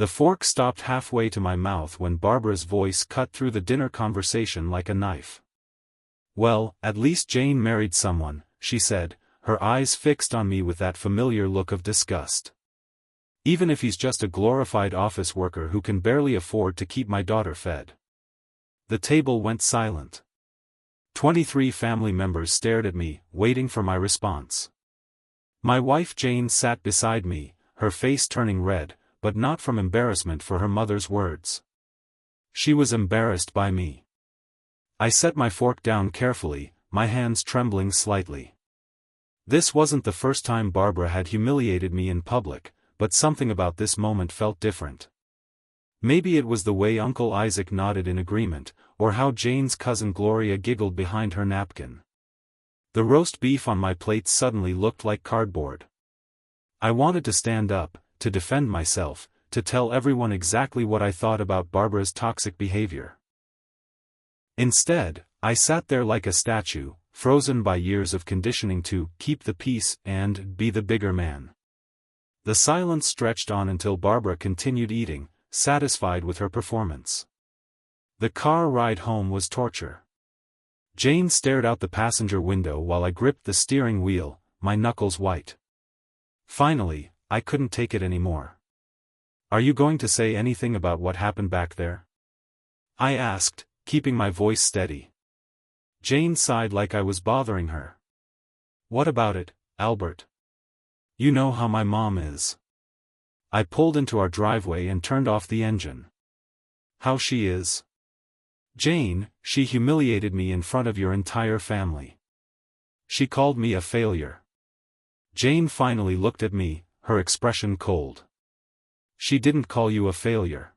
The fork stopped halfway to my mouth when Barbara's voice cut through the dinner conversation like a knife. "Well, at least Jane married someone," she said, her eyes fixed on me with that familiar look of disgust. "Even if he's just a glorified office worker who can barely afford to keep my daughter fed." The table went silent. 23 family members stared at me, waiting for my response. My wife Jane sat beside me, her face turning red, but not from embarrassment for her mother's words. She was embarrassed by me. I set my fork down carefully, my hands trembling slightly. This wasn't the first time Barbara had humiliated me in public, but something about this moment felt different. Maybe it was the way Uncle Isaac nodded in agreement, or how Jane's cousin Gloria giggled behind her napkin. The roast beef on my plate suddenly looked like cardboard. I wanted to stand up, to defend myself, to tell everyone exactly what I thought about Barbara's toxic behavior. Instead, I sat there like a statue, frozen by years of conditioning to keep the peace and be the bigger man. The silence stretched on until Barbara continued eating, satisfied with her performance. The car ride home was torture. Jane stared out the passenger window while I gripped the steering wheel, my knuckles white. Finally, I couldn't take it anymore. "Are you going to say anything about what happened back there?" I asked, keeping my voice steady. Jane sighed like I was bothering her. "What about it, Albert? You know how my mom is." I pulled into our driveway and turned off the engine. "How she is?" "Jane, she humiliated me in front of your entire family. She called me a failure." Jane finally looked at me, her expression cold. "She didn't call you a failure.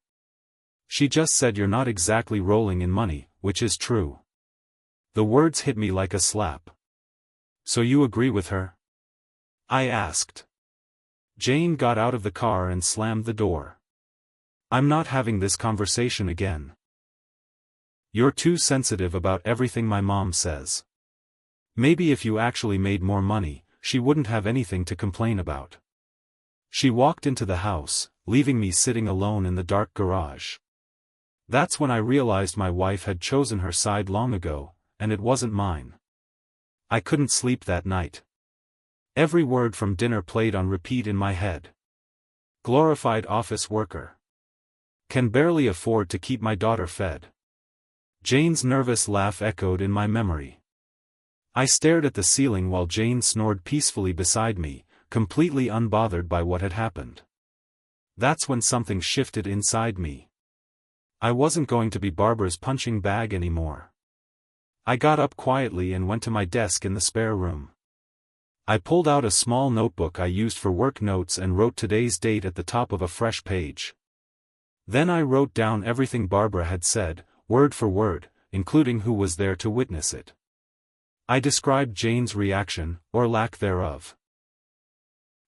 She just said you're not exactly rolling in money, which is true." The words hit me like a slap. "So you agree with her?" I asked. Jane got out of the car and slammed the door. "I'm not having this conversation again. You're too sensitive about everything my mom says. Maybe if you actually made more money, she wouldn't have anything to complain about." She walked into the house, leaving me sitting alone in the dark garage. That's when I realized my wife had chosen her side long ago, and it wasn't mine. I couldn't sleep that night. Every word from dinner played on repeat in my head. Glorified office worker. Can barely afford to keep my daughter fed. Jane's nervous laugh echoed in my memory. I stared at the ceiling while Jane snored peacefully beside me, completely unbothered by what had happened. That's when something shifted inside me. I wasn't going to be Barbara's punching bag anymore. I got up quietly and went to my desk in the spare room. I pulled out a small notebook I used for work notes and wrote today's date at the top of a fresh page. Then I wrote down everything Barbara had said, word for word, including who was there to witness it. I described Jane's reaction, or lack thereof.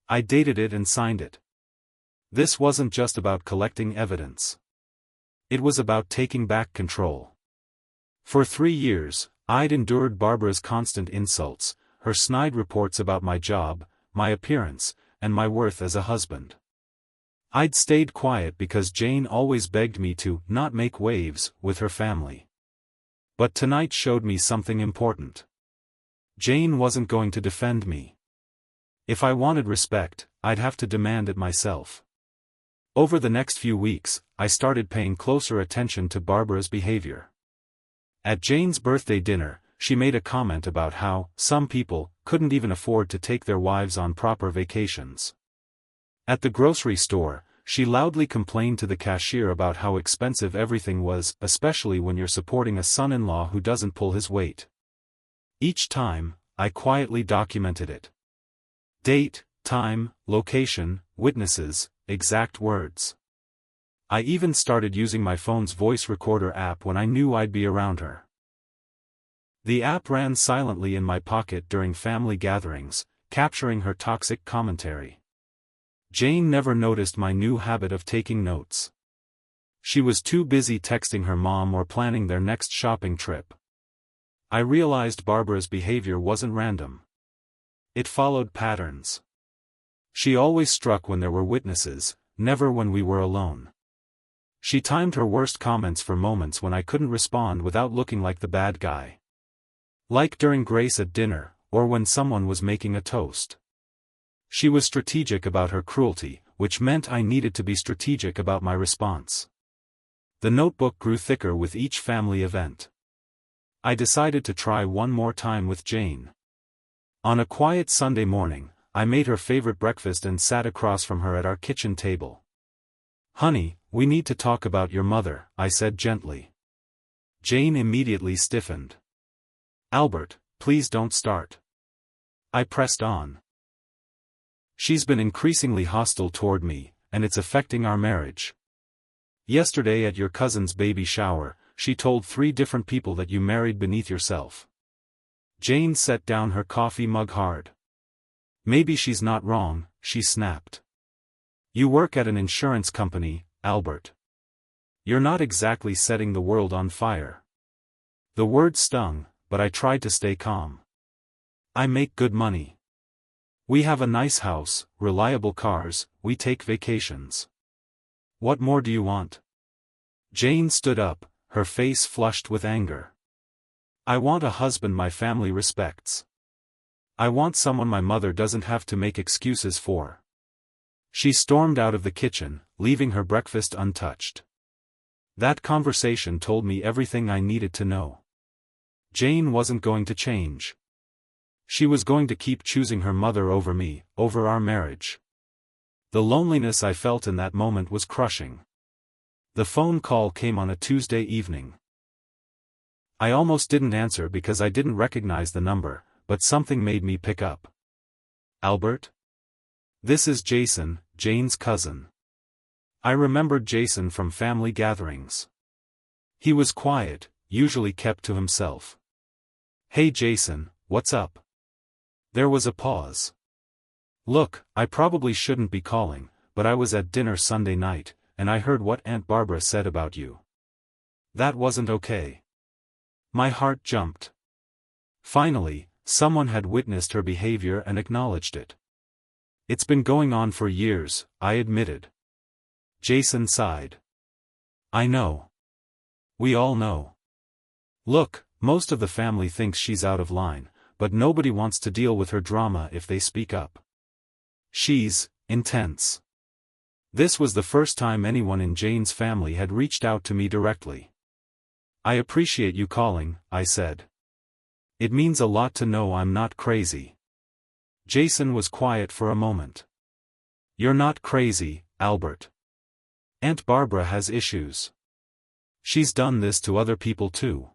I dated it and signed it. This wasn't just about collecting evidence. It was about taking back control. For 3 years, I'd endured Barbara's constant insults, her snide reports about my job, my appearance, and my worth as a husband. I'd stayed quiet because Jane always begged me to not make waves with her family. But tonight showed me something important. Jane wasn't going to defend me. If I wanted respect, I'd have to demand it myself. Over the next few weeks, I started paying closer attention to Barbara's behavior. At Jane's birthday dinner, she made a comment about how some people couldn't even afford to take their wives on proper vacations. At the grocery store, she loudly complained to the cashier about how expensive everything was, especially when you're supporting a son-in-law who doesn't pull his weight. Each time, I quietly documented it. Date, time, location, witnesses, exact words. I even started using my phone's voice recorder app when I knew I'd be around her. The app ran silently in my pocket during family gatherings, capturing her toxic commentary. Jane never noticed my new habit of taking notes. She was too busy texting her mom or planning their next shopping trip. I realized Barbara's behavior wasn't random. It followed patterns. She always struck when there were witnesses, never when we were alone. She timed her worst comments for moments when I couldn't respond without looking like the bad guy. Like during Grace at dinner, or when someone was making a toast. She was strategic about her cruelty, which meant I needed to be strategic about my response. The notebook grew thicker with each family event. I decided to try one more time with Jane. On a quiet Sunday morning, I made her favorite breakfast and sat across from her at our kitchen table. "Honey, we need to talk about your mother," I said gently. Jane immediately stiffened. "Albert, please don't start." I pressed on. "She's been increasingly hostile toward me, and it's affecting our marriage. Yesterday at your cousin's baby shower, she told 3 different people that you married beneath yourself." Jane set down her coffee mug hard. "Maybe she's not wrong," she snapped. "You work at an insurance company, Albert. You're not exactly setting the world on fire." The word stung, but I tried to stay calm. "I make good money. We have a nice house, reliable cars, we take vacations. What more do you want?" Jane stood up, her face flushed with anger. "I want a husband my family respects. I want someone my mother doesn't have to make excuses for." She stormed out of the kitchen, leaving her breakfast untouched. That conversation told me everything I needed to know. Jane wasn't going to change. She was going to keep choosing her mother over me, over our marriage. The loneliness I felt in that moment was crushing. The phone call came on a Tuesday evening. I almost didn't answer because I didn't recognize the number, but something made me pick up. "Albert? This is Jason, Jane's cousin." I remembered Jason from family gatherings. He was quiet, usually kept to himself. "Hey Jason, what's up?" There was a pause. "Look, I probably shouldn't be calling, but I was at dinner Sunday night, and I heard what Aunt Barbara said about you. That wasn't okay." My heart jumped. Finally, someone had witnessed her behavior and acknowledged it. "It's been going on for years," I admitted. Jason sighed. "I know. We all know. Look, most of the family thinks she's out of line, but nobody wants to deal with her drama if they speak up. She's intense." This was the first time anyone in Jane's family had reached out to me directly. "I appreciate you calling," I said. "It means a lot to know I'm not crazy." Jason was quiet for a moment. "You're not crazy, Albert. Aunt Barbara has issues. She's done this to other people too.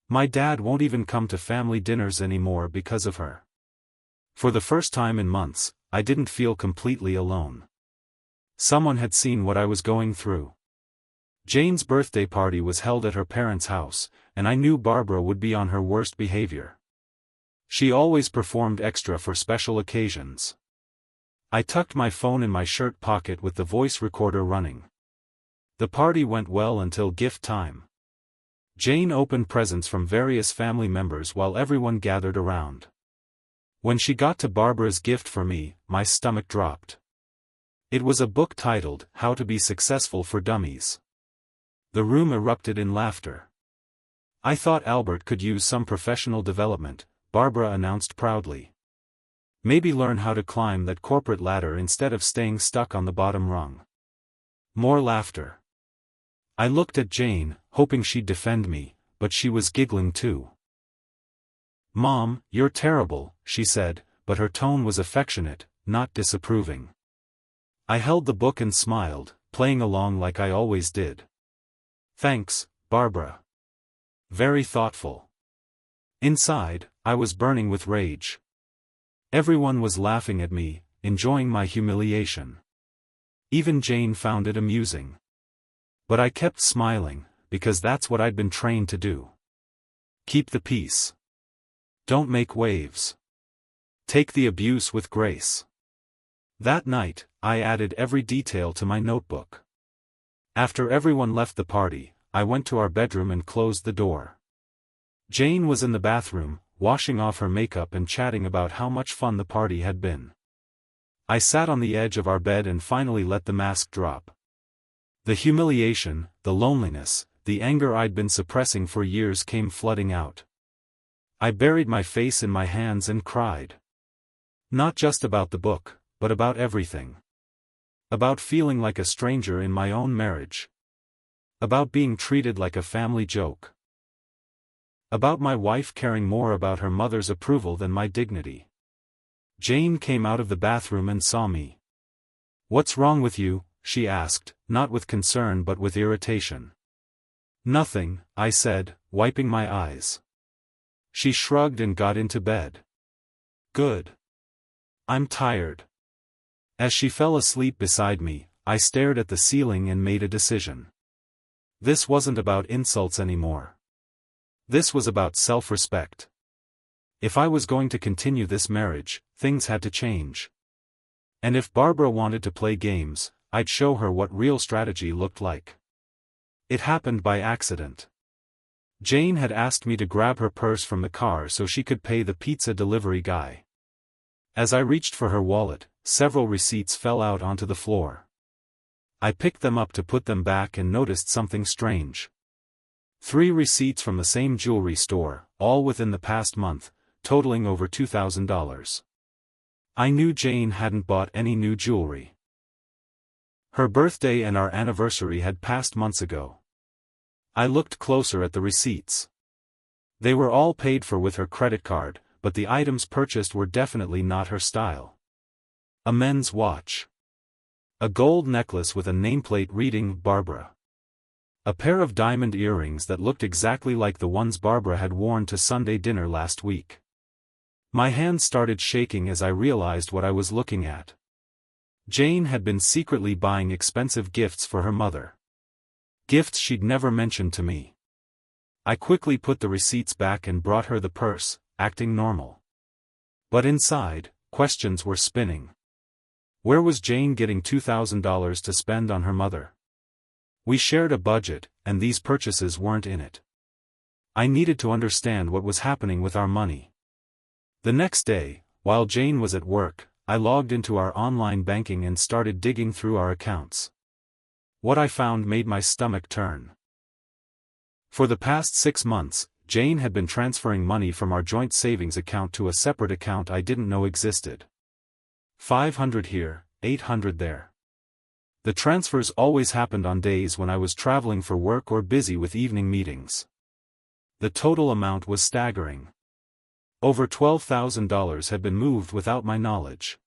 My dad won't even come to family dinners anymore because of her." For the first time in months, I didn't feel completely alone. Someone had seen what I was going through. Jane's birthday party was held at her parents' house, and I knew Barbara would be on her worst behavior. She always performed extra for special occasions. I tucked my phone in my shirt pocket with the voice recorder running. The party went well until gift time. Jane opened presents from various family members while everyone gathered around. When she got to Barbara's gift for me, my stomach dropped. It was a book titled, How to Be Successful for Dummies. The room erupted in laughter. "I thought Albert could use some professional development," Barbara announced proudly. "Maybe learn how to climb that corporate ladder instead of staying stuck on the bottom rung." More laughter. I looked at Jane, hoping she'd defend me, but she was giggling too. "Mom, you're terrible," she said, but her tone was affectionate, not disapproving. I held the book and smiled, playing along like I always did. "Thanks, Barbara. Very thoughtful." Inside, I was burning with rage. Everyone was laughing at me, enjoying my humiliation. Even Jane found it amusing. But I kept smiling, because that's what I'd been trained to do. Keep the peace. Don't make waves. Take the abuse with grace. That night, I added every detail to my notebook. After everyone left the party, I went to our bedroom and closed the door. Jane was in the bathroom, washing off her makeup and chatting about how much fun the party had been. I sat on the edge of our bed and finally let the mask drop. The humiliation, the loneliness, the anger I'd been suppressing for years came flooding out. I buried my face in my hands and cried. Not just about the book, but about everything. About feeling like a stranger in my own marriage. About being treated like a family joke. About my wife caring more about her mother's approval than my dignity. Jane came out of the bathroom and saw me. "What's wrong with you?" she asked, not with concern but with irritation. "Nothing," I said, wiping my eyes. She shrugged and got into bed. "Good. I'm tired." As she fell asleep beside me, I stared at the ceiling and made a decision. This wasn't about insults anymore. This was about self-respect. If I was going to continue this marriage, things had to change. And if Barbara wanted to play games, I'd show her what real strategy looked like. It happened by accident. Jane had asked me to grab her purse from the car so she could pay the pizza delivery guy. As I reached for her wallet, several receipts fell out onto the floor. I picked them up to put them back and noticed something strange. 3 receipts from the same jewelry store, all within the past month, totaling over $2,000. I knew Jane hadn't bought any new jewelry. Her birthday and our anniversary had passed months ago. I looked closer at the receipts. They were all paid for with her credit card, but the items purchased were definitely not her style. A men's watch. A gold necklace with a nameplate reading Barbara. A pair of diamond earrings that looked exactly like the ones Barbara had worn to Sunday dinner last week. My hands started shaking as I realized what I was looking at. Jane had been secretly buying expensive gifts for her mother. Gifts she'd never mentioned to me. I quickly put the receipts back and brought her the purse, acting normal. But inside, questions were spinning. Where was Jane getting $2,000 to spend on her mother? We shared a budget, and these purchases weren't in it. I needed to understand what was happening with our money. The next day, while Jane was at work, I logged into our online banking and started digging through our accounts. What I found made my stomach turn. For the past 6 months, Jane had been transferring money from our joint savings account to a separate account I didn't know existed. 500 here, 800 there. The transfers always happened on days when I was traveling for work or busy with evening meetings. The total amount was staggering. Over $12,000 had been moved without my knowledge.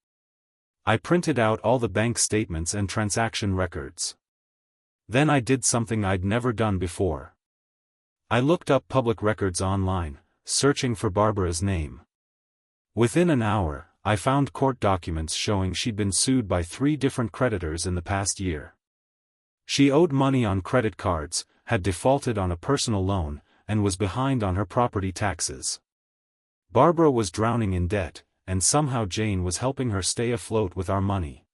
I printed out all the bank statements and transaction records. Then I did something I'd never done before. I looked up public records online, searching for Barbara's name. Within an hour, I found court documents showing she'd been sued by 3 different creditors in the past year. She owed money on credit cards, had defaulted on a personal loan, and was behind on her property taxes. Barbara was drowning in debt, and somehow Jane was helping her stay afloat with our money.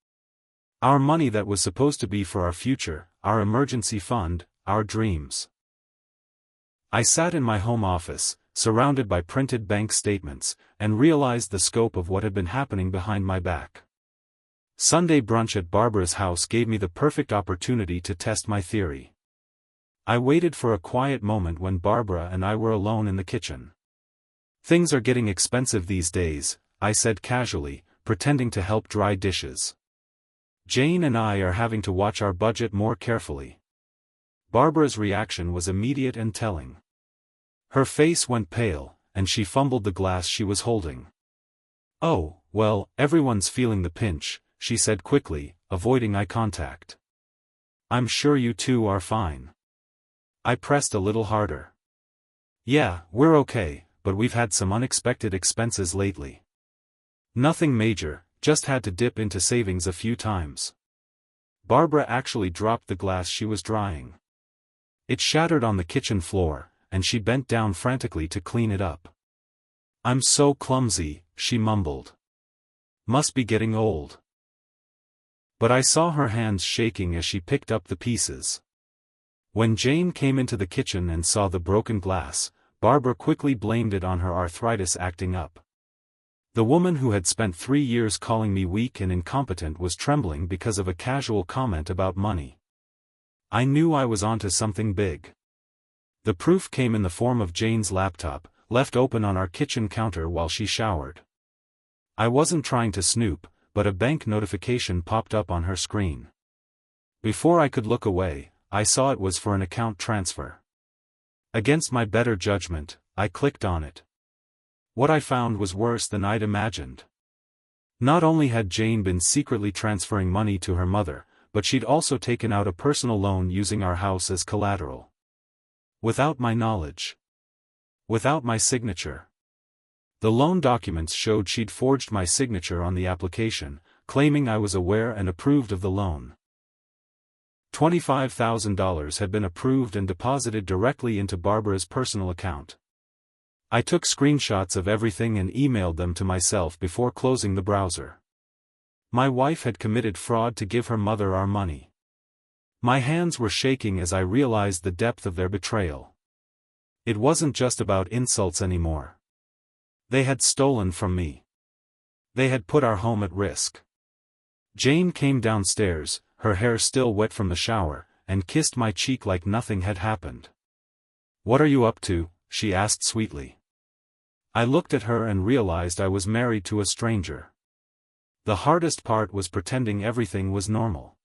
Our money that was supposed to be for our future, our emergency fund, our dreams. I sat in my home office, surrounded by printed bank statements, and realized the scope of what had been happening behind my back. Sunday brunch at Barbara's house gave me the perfect opportunity to test my theory. I waited for a quiet moment when Barbara and I were alone in the kitchen. "Things are getting expensive these days," I said casually, pretending to help dry dishes. "Jane and I are having to watch our budget more carefully." Barbara's reaction was immediate and telling. Her face went pale, and she fumbled the glass she was holding. "Oh, well, everyone's feeling the pinch," she said quickly, avoiding eye contact. "I'm sure you two are fine." I pressed a little harder. "Yeah, we're okay, but we've had some unexpected expenses lately. Nothing major, just had to dip into savings a few times." Barbara actually dropped the glass she was drying. It shattered on the kitchen floor, and she bent down frantically to clean it up. "I'm so clumsy," she mumbled. "Must be getting old." But I saw her hands shaking as she picked up the pieces. When Jane came into the kitchen and saw the broken glass, Barbara quickly blamed it on her arthritis acting up. The woman who had spent 3 years calling me weak and incompetent was trembling because of a casual comment about money. I knew I was onto something big. The proof came in the form of Jane's laptop, left open on our kitchen counter while she showered. I wasn't trying to snoop, but a bank notification popped up on her screen. Before I could look away, I saw it was for an account transfer. Against my better judgment, I clicked on it. What I found was worse than I'd imagined. Not only had Jane been secretly transferring money to her mother, but she'd also taken out a personal loan using our house as collateral. Without my knowledge. Without my signature. The loan documents showed she'd forged my signature on the application, claiming I was aware and approved of the loan. $25,000 had been approved and deposited directly into Barbara's personal account. I took screenshots of everything and emailed them to myself before closing the browser. My wife had committed fraud to give her mother our money. My hands were shaking as I realized the depth of their betrayal. It wasn't just about insults anymore. They had stolen from me. They had put our home at risk. Jane came downstairs, her hair still wet from the shower, and kissed my cheek like nothing had happened. "What are you up to?" she asked sweetly. I looked at her and realized I was married to a stranger. The hardest part was pretending everything was normal.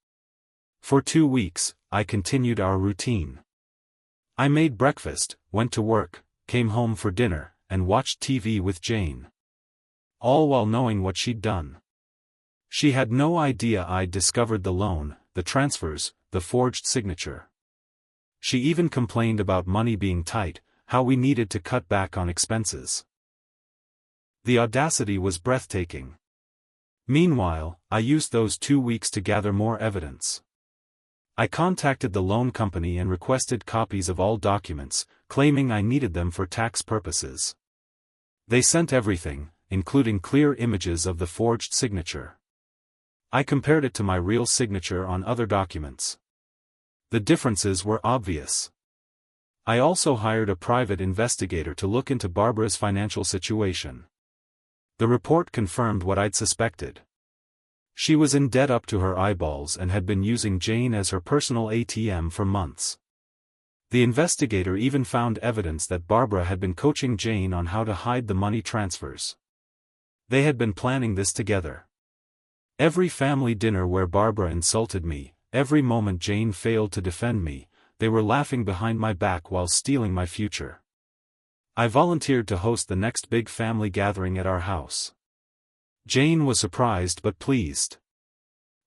For 2 weeks, I continued our routine. I made breakfast, went to work, came home for dinner, and watched TV with Jane. All while knowing what she'd done. She had no idea I'd discovered the loan, the transfers, the forged signature. She even complained about money being tight, how we needed to cut back on expenses. The audacity was breathtaking. Meanwhile, I used those 2 weeks to gather more evidence. I contacted the loan company and requested copies of all documents, claiming I needed them for tax purposes. They sent everything, including clear images of the forged signature. I compared it to my real signature on other documents. The differences were obvious. I also hired a private investigator to look into Barbara's financial situation. The report confirmed what I'd suspected. She was in debt up to her eyeballs and had been using Jane as her personal ATM for months. The investigator even found evidence that Barbara had been coaching Jane on how to hide the money transfers. They had been planning this together. Every family dinner where Barbara insulted me, every moment Jane failed to defend me, they were laughing behind my back while stealing my future. I volunteered to host the next big family gathering at our house. Jane was surprised but pleased.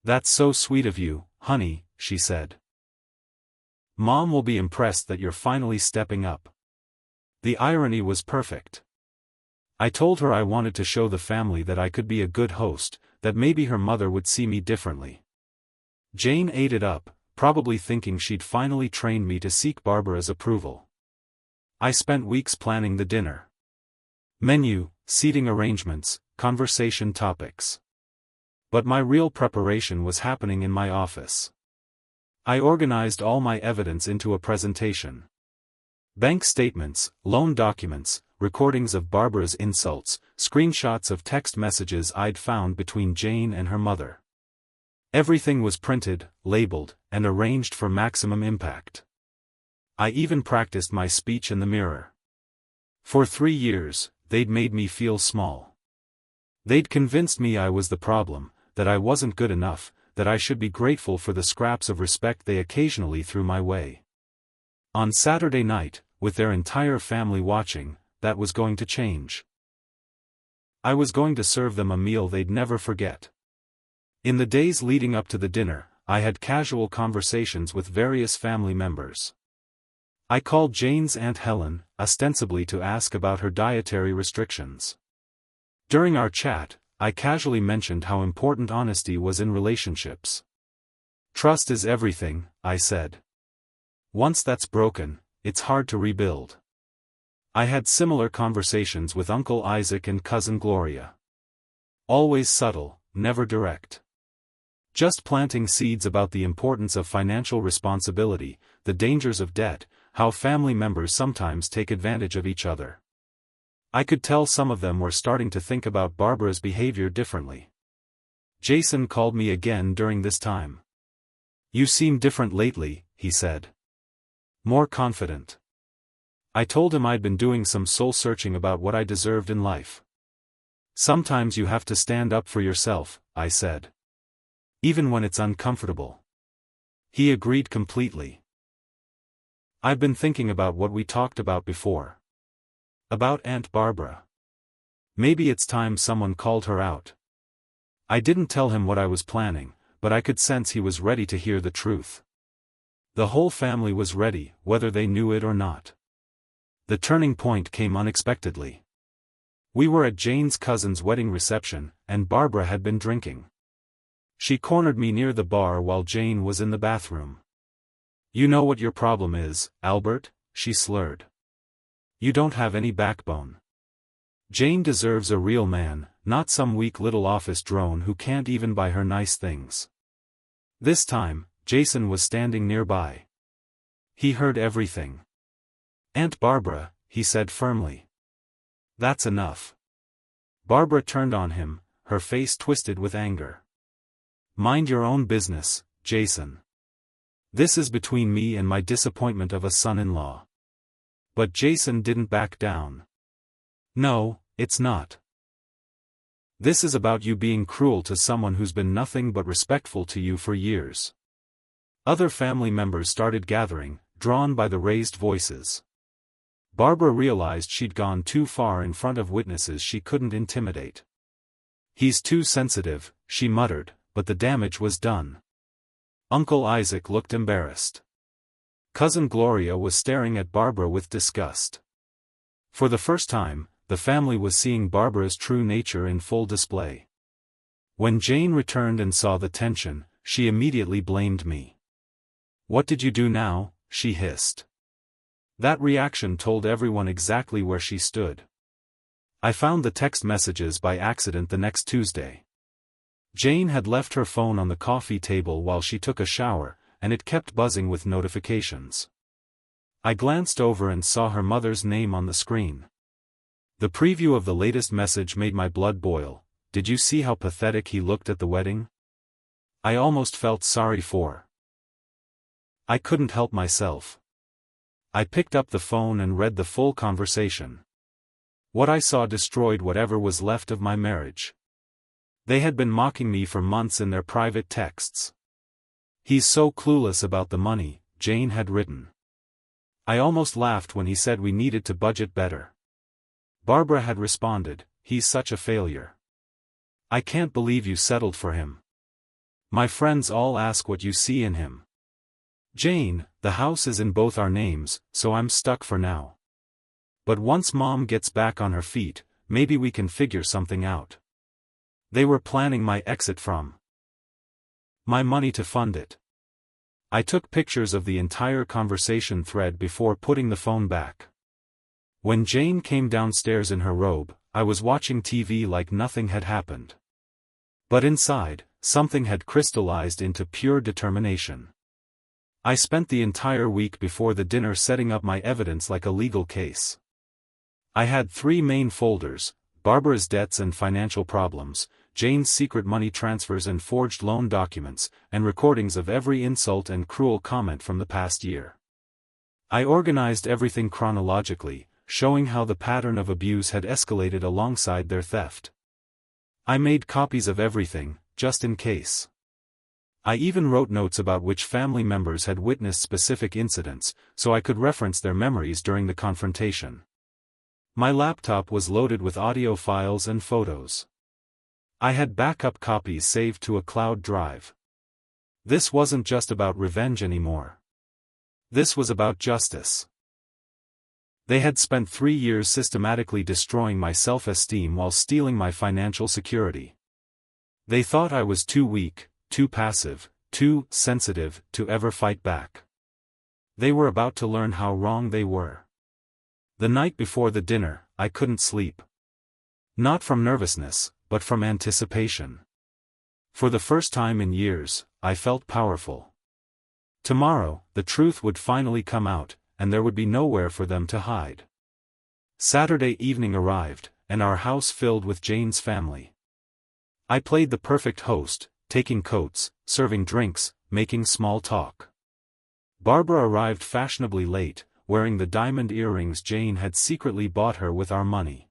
"That's so sweet of you, honey," she said. "Mom will be impressed that you're finally stepping up." The irony was perfect. I told her I wanted to show the family that I could be a good host, that maybe her mother would see me differently. Jane ate it up, probably thinking she'd finally trained me to seek Barbara's approval. I spent weeks planning the dinner. Menu, seating arrangements, conversation topics. But my real preparation was happening in my office. I organized all my evidence into a presentation. Bank statements, loan documents, recordings of Barbara's insults, screenshots of text messages I'd found between Jane and her mother. Everything was printed, labeled, and arranged for maximum impact. I even practiced my speech in the mirror. For 3 years, they'd made me feel small. They'd convinced me I was the problem, that I wasn't good enough, that I should be grateful for the scraps of respect they occasionally threw my way. On Saturday night, with their entire family watching, that was going to change. I was going to serve them a meal they'd never forget. In the days leading up to the dinner, I had casual conversations with various family members. I called Jane's Aunt Helen, ostensibly to ask about her dietary restrictions. During our chat, I casually mentioned how important honesty was in relationships. "Trust is everything," I said. "Once that's broken, it's hard to rebuild." I had similar conversations with Uncle Isaac and Cousin Gloria. Always subtle, never direct. Just planting seeds about the importance of financial responsibility, the dangers of debt, how family members sometimes take advantage of each other. I could tell some of them were starting to think about Barbara's behavior differently. Jason called me again during this time. "You seem different lately," he said. "More confident." I told him I'd been doing some soul-searching about what I deserved in life. "Sometimes you have to stand up for yourself," I said. "Even when it's uncomfortable." He agreed completely. "I've been thinking about what we talked about before. About Aunt Barbara. Maybe it's time someone called her out." I didn't tell him what I was planning, but I could sense he was ready to hear the truth. The whole family was ready, whether they knew it or not. The turning point came unexpectedly. We were at Jane's cousin's wedding reception, and Barbara had been drinking. She cornered me near the bar while Jane was in the bathroom. "You know what your problem is, Albert," she slurred. "You don't have any backbone. Jane deserves a real man, not some weak little office drone who can't even buy her nice things." This time, Jason was standing nearby. He heard everything. "Aunt Barbara," he said firmly. "That's enough." Barbara turned on him, her face twisted with anger. "Mind your own business, Jason. This is between me and my disappointment of a son-in-law." But Jason didn't back down. "No, it's not. This is about you being cruel to someone who's been nothing but respectful to you for years." Other family members started gathering, drawn by the raised voices. Barbara realized she'd gone too far in front of witnesses she couldn't intimidate. "He's too sensitive," she muttered, but the damage was done. Uncle Isaac looked embarrassed. Cousin Gloria was staring at Barbara with disgust. For the first time, the family was seeing Barbara's true nature in full display. When Jane returned and saw the tension, she immediately blamed me. "What did you do now?" she hissed. That reaction told everyone exactly where she stood. I found the text messages by accident the next Tuesday. Jane had left her phone on the coffee table while she took a shower, and it kept buzzing with notifications. I glanced over and saw her mother's name on the screen. The preview of the latest message made my blood boil. "Did you see how pathetic he looked at the wedding?" I almost felt sorry for. I couldn't help myself. I picked up the phone and read the full conversation. What I saw destroyed whatever was left of my marriage. They had been mocking me for months in their private texts. "He's so clueless about the money," Jane had written. I almost laughed when he said we needed to budget better. Barbara had responded, "He's such a failure. I can't believe you settled for him. My friends all ask what you see in him." Jane, the house is in both our names, so I'm stuck for now. But once Mom gets back on her feet, maybe we can figure something out. They were planning my exit from my money to fund it. I took pictures of the entire conversation thread before putting the phone back. When Jane came downstairs in her robe, I was watching TV like nothing had happened. But inside, something had crystallized into pure determination. I spent the entire week before the dinner setting up my evidence like a legal case. I had 3 main folders: Barbara's debts and financial problems, Jane's secret money transfers and forged loan documents, and recordings of every insult and cruel comment from the past year. I organized everything chronologically, showing how the pattern of abuse had escalated alongside their theft. I made copies of everything, just in case. I even wrote notes about which family members had witnessed specific incidents, so I could reference their memories during the confrontation. My laptop was loaded with audio files and photos. I had backup copies saved to a cloud drive. This wasn't just about revenge anymore. This was about justice. They had spent 3 years systematically destroying my self-esteem while stealing my financial security. They thought I was too weak, too passive, too sensitive to ever fight back. They were about to learn how wrong they were. The night before the dinner, I couldn't sleep. Not from nervousness, but from anticipation. For the first time in years, I felt powerful. Tomorrow, the truth would finally come out, and there would be nowhere for them to hide. Saturday evening arrived, and our house filled with Jane's family. I played the perfect host, taking coats, serving drinks, making small talk. Barbara arrived fashionably late, wearing the diamond earrings Jane had secretly bought her with our money.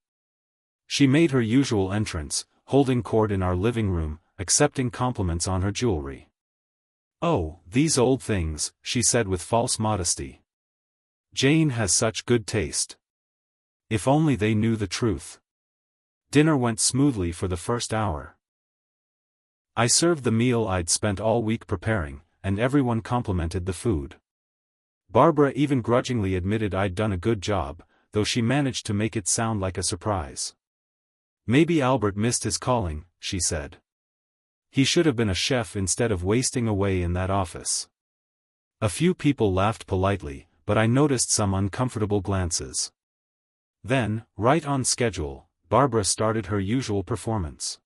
She made her usual entrance, holding court in our living room, accepting compliments on her jewelry. "Oh, these old things," she said with false modesty. "Jane has such good taste. If only they knew the truth." Dinner went smoothly for the first hour. I served the meal I'd spent all week preparing, and everyone complimented the food. Barbara even grudgingly admitted I'd done a good job, though she managed to make it sound like a surprise. "Maybe Albert missed his calling," she said. "He should have been a chef instead of wasting away in that office." A few people laughed politely, but I noticed some uncomfortable glances. Then, right on schedule, Barbara started her usual performance.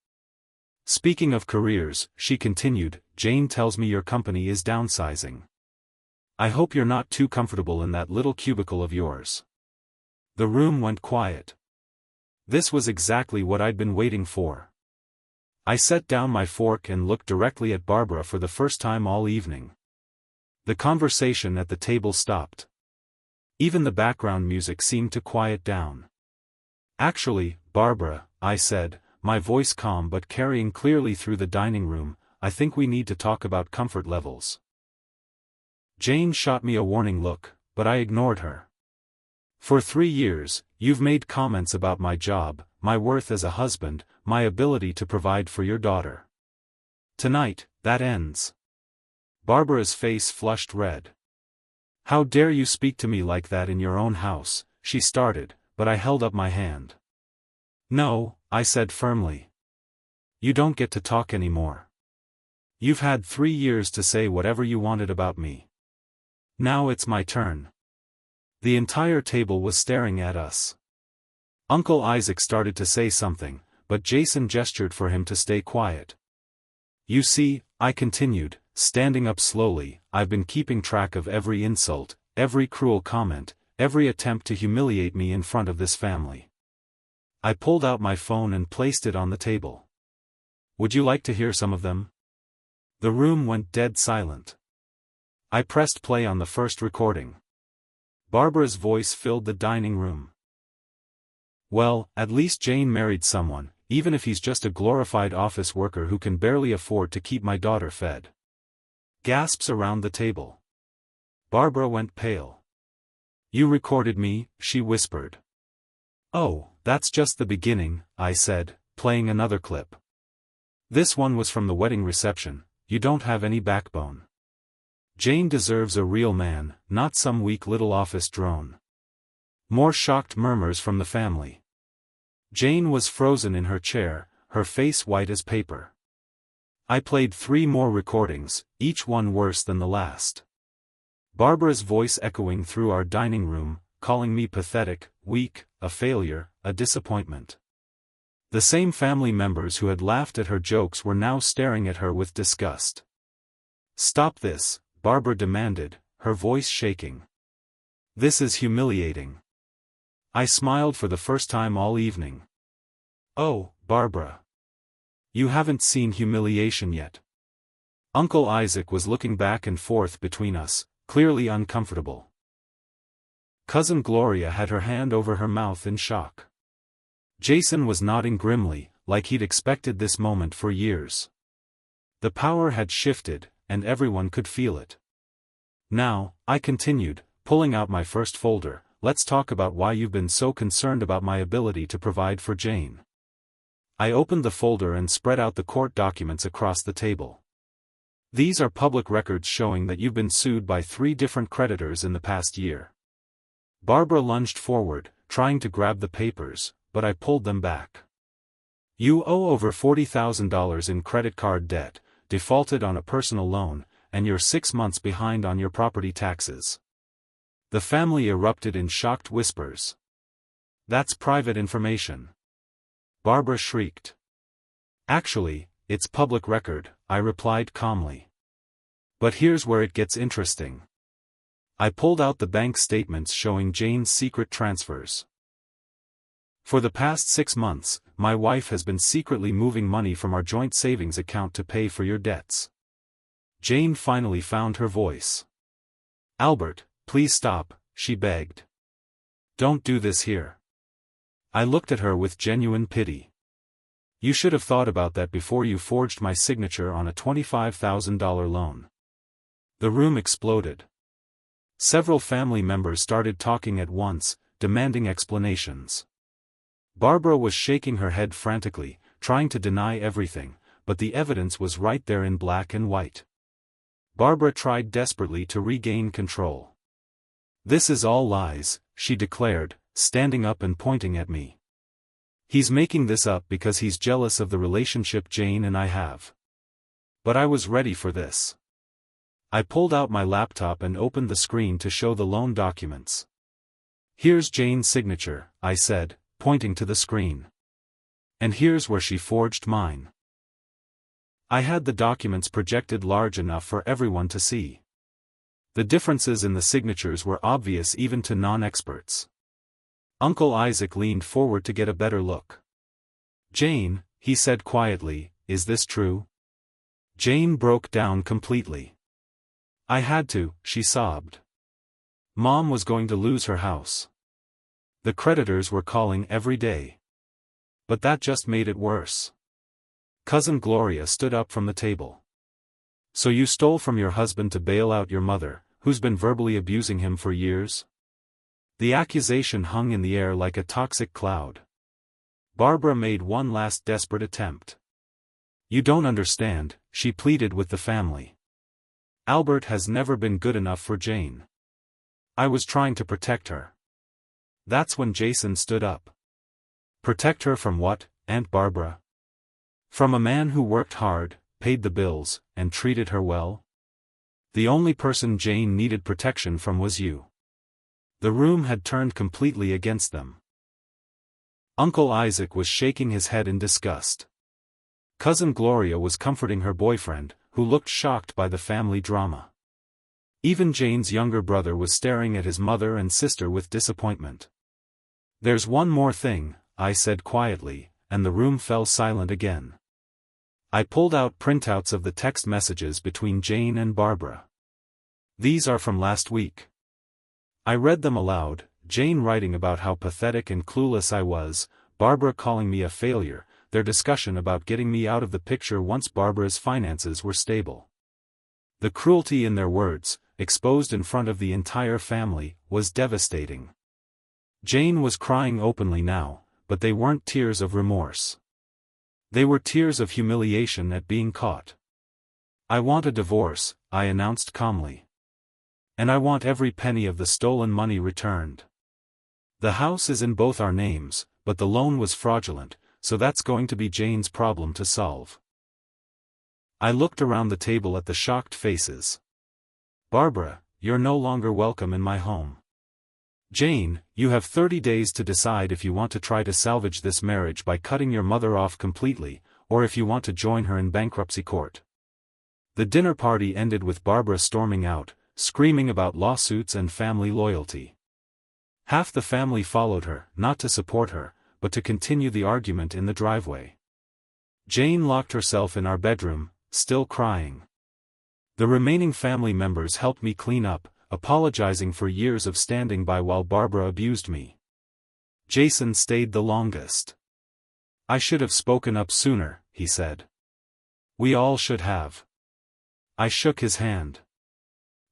"Speaking of careers," she continued, "Jane tells me your company is downsizing. I hope you're not too comfortable in that little cubicle of yours." The room went quiet. This was exactly what I'd been waiting for. I set down my fork and looked directly at Barbara for the first time all evening. The conversation at the table stopped. Even the background music seemed to quiet down. "Actually, Barbara," I said, my voice calm but carrying clearly through the dining room, "I think we need to talk about comfort levels." Jane shot me a warning look, but I ignored her. "For 3 years, you've made comments about my job, my worth as a husband, my ability to provide for your daughter. Tonight, that ends." Barbara's face flushed red. "How dare you speak to me like that in your own house," she started, but I held up my hand. "No," I said firmly. "You don't get to talk anymore. You've had 3 years to say whatever you wanted about me. Now it's my turn." The entire table was staring at us. Uncle Isaac started to say something, but Jason gestured for him to stay quiet. "You see," I continued, standing up slowly, "I've been keeping track of every insult, every cruel comment, every attempt to humiliate me in front of this family." I pulled out my phone and placed it on the table. "Would you like to hear some of them?" The room went dead silent. I pressed play on the first recording. Barbara's voice filled the dining room. "Well, at least Jane married someone, even if he's just a glorified office worker who can barely afford to keep my daughter fed." Gasps around the table. Barbara went pale. "You recorded me," she whispered. "Oh, that's just the beginning," I said, playing another clip. "This one was from the wedding reception. You don't have any backbone. Jane deserves a real man, not some weak little office drone." More shocked murmurs from the family. Jane was frozen in her chair, her face white as paper. I played 3 more recordings, each one worse than the last. Barbara's voice echoing through our dining room, calling me pathetic, weak, a failure, a disappointment. The same family members who had laughed at her jokes were now staring at her with disgust. "Stop this," Barbara demanded, her voice shaking. "This is humiliating." I smiled for the first time all evening. "Oh, Barbara. You haven't seen humiliation yet." Uncle Isaac was looking back and forth between us, clearly uncomfortable. Cousin Gloria had her hand over her mouth in shock. Jason was nodding grimly, like he'd expected this moment for years. The power had shifted, and everyone could feel it. "Now," I continued, pulling out my first folder, "let's talk about why you've been so concerned about my ability to provide for Jane." I opened the folder and spread out the court documents across the table. "These are public records showing that you've been sued by 3 different creditors in the past year." Barbara lunged forward, trying to grab the papers, but I pulled them back. "You owe over $40,000 in credit card debt, defaulted on a personal loan, and you're 6 months behind on your property taxes." The family erupted in shocked whispers. "That's private information," Barbara shrieked. "Actually, it's public record," I replied calmly. "But here's where it gets interesting." I pulled out the bank statements showing Jane's secret transfers. For the past 6 months, my wife has been secretly moving money from our joint savings account to pay for your debts. Jane finally found her voice. Albert, please stop, she begged. Don't do this here. I looked at her with genuine pity. You should have thought about that before you forged my signature on a $25,000 loan. The room exploded. Several family members started talking at once, demanding explanations. Barbara was shaking her head frantically, trying to deny everything, but the evidence was right there in black and white. Barbara tried desperately to regain control. This is all lies, she declared, standing up and pointing at me. He's making this up because he's jealous of the relationship Jane and I have. But I was ready for this. I pulled out my laptop and opened the screen to show the loan documents. Here's Jane's signature, I said, pointing to the screen. And here's where she forged mine. I had the documents projected large enough for everyone to see. The differences in the signatures were obvious even to non-experts. Uncle Isaac leaned forward to get a better look. Jane, he said quietly, is this true? Jane broke down completely. I had to, she sobbed. Mom was going to lose her house. The creditors were calling every day. But that just made it worse. Cousin Gloria stood up from the table. So you stole from your husband to bail out your mother, who's been verbally abusing him for years? The accusation hung in the air like a toxic cloud. Barbara made one last desperate attempt. You don't understand, she pleaded with the family. Albert has never been good enough for Jane. I was trying to protect her. That's when Jason stood up. Protect her from what, Aunt Barbara? From a man who worked hard, paid the bills, and treated her well? The only person Jane needed protection from was you. The room had turned completely against them. Uncle Isaac was shaking his head in disgust. Cousin Gloria was comforting her boyfriend, who looked shocked by the family drama. Even Jane's younger brother was staring at his mother and sister with disappointment. There's one more thing, I said quietly, and the room fell silent again. I pulled out printouts of the text messages between Jane and Barbara. These are from last week. I read them aloud, Jane writing about how pathetic and clueless I was, Barbara calling me a failure, their discussion about getting me out of the picture once Barbara's finances were stable. The cruelty in their words, exposed in front of the entire family, was devastating. Jane was crying openly now, but they weren't tears of remorse. They were tears of humiliation at being caught. I want a divorce, I announced calmly. And I want every penny of the stolen money returned. The house is in both our names, but the loan was fraudulent, so that's going to be Jane's problem to solve. I looked around the table at the shocked faces. Barbara, you're no longer welcome in my home. Jane, you have 30 days to decide if you want to try to salvage this marriage by cutting your mother off completely, or if you want to join her in bankruptcy court. The dinner party ended with Barbara storming out, screaming about lawsuits and family loyalty. Half the family followed her, not to support her, but to continue the argument in the driveway. Jane locked herself in our bedroom, still crying. The remaining family members helped me clean up, apologizing for years of standing by while Barbara abused me. Jason stayed the longest. I should have spoken up sooner, he said. We all should have. I shook his hand.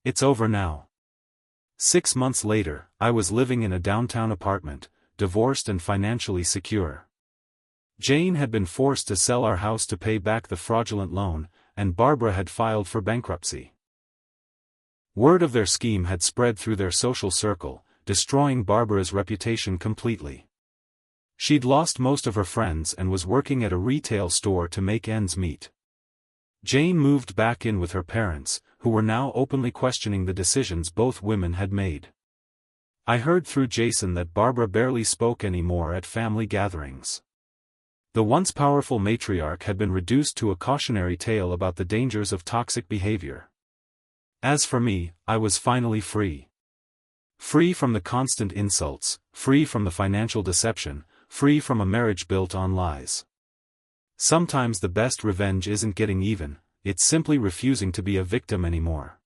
It's over now. 6 months later, I was living in a downtown apartment, divorced and financially secure. Jane had been forced to sell our house to pay back the fraudulent loan, and Barbara had filed for bankruptcy. Word of their scheme had spread through their social circle, destroying Barbara's reputation completely. She'd lost most of her friends and was working at a retail store to make ends meet. Jane moved back in with her parents, who were now openly questioning the decisions both women had made. I heard through Jason that Barbara barely spoke anymore at family gatherings. The once powerful matriarch had been reduced to a cautionary tale about the dangers of toxic behavior. As for me, I was finally free. Free from the constant insults, free from the financial deception, free from a marriage built on lies. Sometimes the best revenge isn't getting even, it's simply refusing to be a victim anymore.